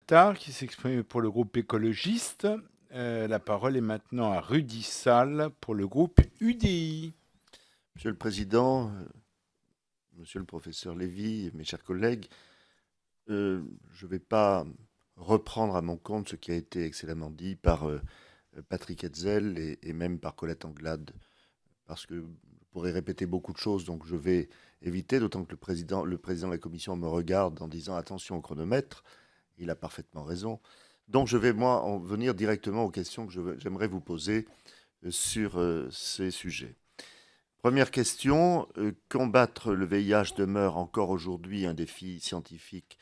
Attard qui s'exprime pour le groupe écologiste. La parole est maintenant à Rudy Sall pour le groupe UDI. Monsieur le Président, Monsieur le professeur Lévy, mes chers collègues, je ne vais pas reprendre à mon compte ce qui a été excellemment dit par Patrick Hetzel et même par Colette Anglade, parce que je pourrais répéter beaucoup de choses, donc je vais éviter, d'autant que le président de la Commission me regarde en disant attention au chronomètre, il a parfaitement raison. Donc je vais, moi, en venir directement aux questions que j'aimerais vous poser sur ces sujets. Première question, combattre le VIH demeure encore aujourd'hui un défi scientifique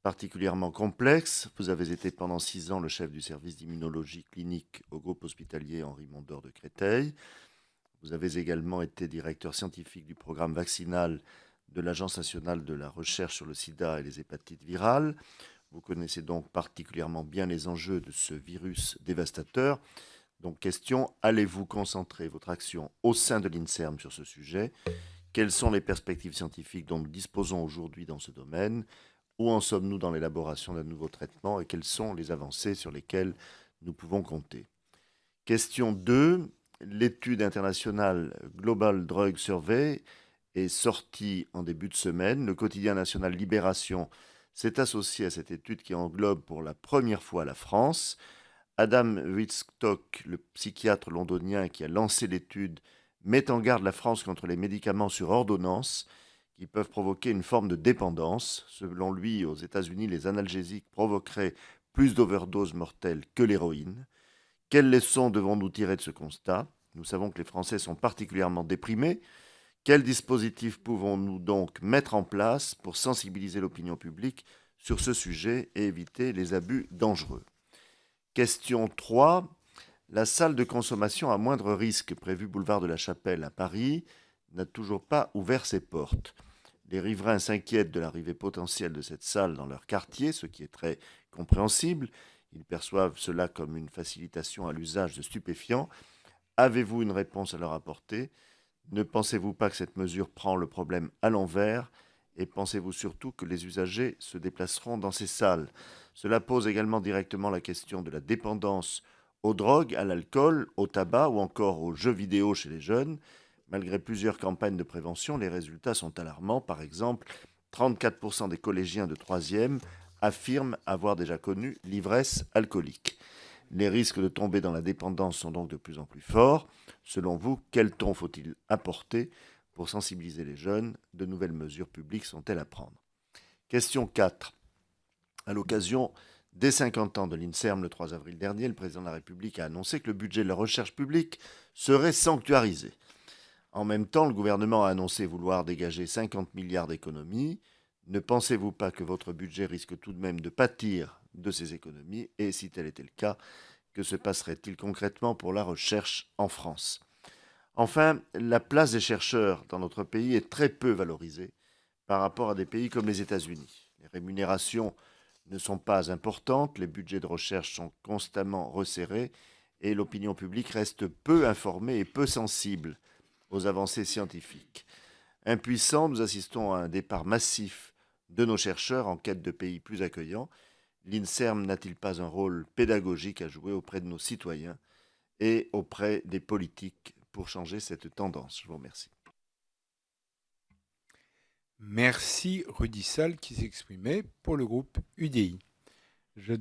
particulièrement complexe. Vous avez été pendant 6 ans le chef du service d'immunologie clinique au groupe hospitalier Henri Mondor de Créteil. Vous avez également été directeur scientifique du programme vaccinal de l'Agence nationale de la recherche sur le sida et les hépatites virales. Vous connaissez donc particulièrement bien les enjeux de ce virus dévastateur. Donc question, allez-vous concentrer votre action au sein de l'INSERM sur ce sujet? Quelles sont les perspectives scientifiques dont nous disposons aujourd'hui dans ce domaine? Où en sommes-nous dans l'élaboration d'un nouveau traitement et quelles sont les avancées sur lesquelles nous pouvons compter? Question 2, l'étude internationale Global Drug Survey est sortie en début de semaine. Le quotidien national Libération s'est associé à cette étude qui englobe pour la première fois la France. Adam Whitstock, le psychiatre londonien qui a lancé l'étude, met en garde la France contre les médicaments sur ordonnance qui peuvent provoquer une forme de dépendance. Selon lui, aux États-Unis, les analgésiques provoqueraient plus d'overdoses mortelles que l'héroïne. Quelles leçons devons-nous tirer de ce constat? Nous savons que les Français sont particulièrement déprimés. Quels dispositifs pouvons-nous donc mettre en place pour sensibiliser l'opinion publique sur ce sujet et éviter les abus dangereux? Question 3. La salle de consommation à moindre risque prévue boulevard de la Chapelle à Paris n'a toujours pas ouvert ses portes. Les riverains s'inquiètent de l'arrivée potentielle de cette salle dans leur quartier, ce qui est très compréhensible. Ils perçoivent cela comme une facilitation à l'usage de stupéfiants. Avez-vous une réponse à leur apporter? Ne pensez-vous pas que cette mesure prend le problème à l'envers? Et pensez-vous surtout que les usagers se déplaceront dans ces salles? Cela pose également directement la question de la dépendance aux drogues, à l'alcool, au tabac ou encore aux jeux vidéo chez les jeunes. Malgré plusieurs campagnes de prévention, les résultats sont alarmants. Par exemple, 34% des collégiens de 3e affirment avoir déjà connu l'ivresse alcoolique. Les risques de tomber dans la dépendance sont donc de plus en plus forts. Selon vous, quel ton faut-il apporter pour sensibiliser les jeunes? De nouvelles mesures publiques sont-elles à prendre? Question 4. À l'occasion des 50 ans de l'INSERM le 3 avril dernier, le président de la République a annoncé que le budget de la recherche publique serait sanctuarisé. En même temps, le gouvernement a annoncé vouloir dégager 50 milliards d'économies. Ne pensez-vous pas que votre budget risque tout de même de pâtir de ces économies? Et si tel était le cas, que se passerait-il concrètement pour la recherche en France? Enfin, la place des chercheurs dans notre pays est très peu valorisée par rapport à des pays comme les États-Unis. Les rémunérations ne sont pas importantes, les budgets de recherche sont constamment resserrés et l'opinion publique reste peu informée et peu sensible aux avancées scientifiques. Impuissants, nous assistons à un départ massif de nos chercheurs en quête de pays plus accueillants. L'INSERM n'a-t-il pas un rôle pédagogique à jouer auprès de nos citoyens et auprès des politiques pour changer cette tendance? Je vous remercie. Merci Rudy Sall qui s'exprimait pour le groupe UDI. Je